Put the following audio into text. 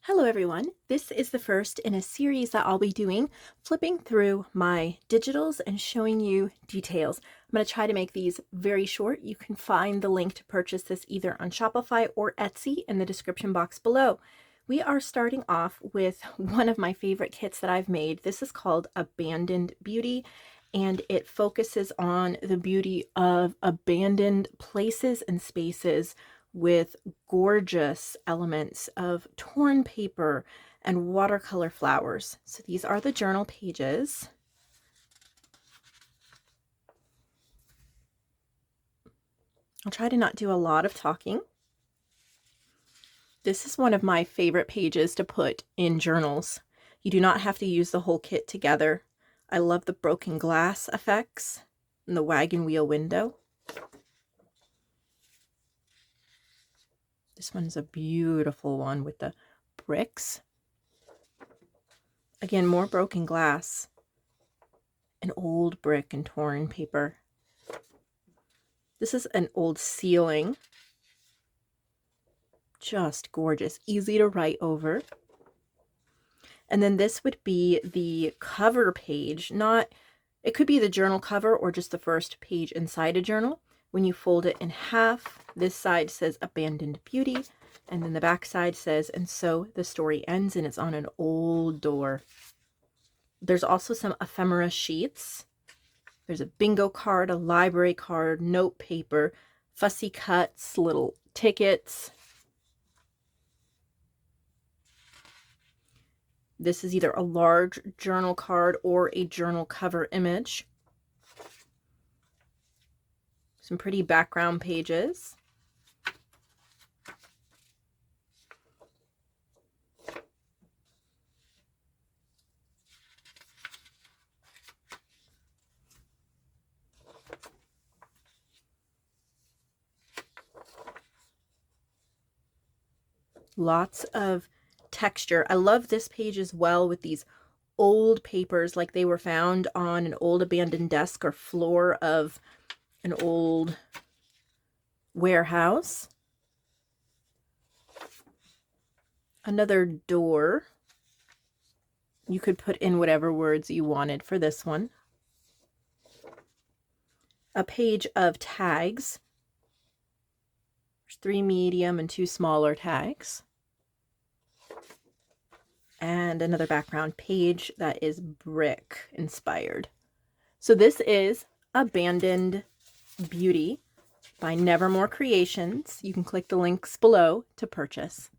Hello everyone, this is the first in a series that I'll be doing, flipping through my digitals and showing you details. I'm going to try to make these very short. You can find the link to purchase this either on Shopify or Etsy in the description box below. We are starting off with one of my favorite kits that I've made. This is called Abandoned Beauty, and it focuses on the beauty of abandoned places and spaces with gorgeous elements of torn paper and watercolor flowers. So these are the journal pages. I'll try to not do a lot of talking. This is one of my favorite pages to put in journals. You do not have to use the whole kit together. I love the broken glass effects and the wagon wheel window. This one's a beautiful one with the bricks. Again, more broken glass, an old brick and torn paper. This is an old ceiling. Just gorgeous, easy to write over. And then this would be the cover page. It could be the journal cover or just the first page inside a journal. When you fold it in half, this side says Abandoned Beauty, and then the back side says, and so the story ends, and it's on an old door. There's also some ephemera sheets. There's a bingo card, a library card, note paper, fussy cuts, little tickets. This is either a large journal card or a journal cover image. Some pretty background pages. Lots of texture. I love this page as well with these old papers like they were found on an old abandoned desk or floor of an old warehouse. Another door. You could put in whatever words you wanted for this one. A page of tags. There's 3 medium and 2 smaller tags. And another background page that is brick inspired. So this is Abandoned Beauty by Nevermore Creations. You can click the links below to purchase.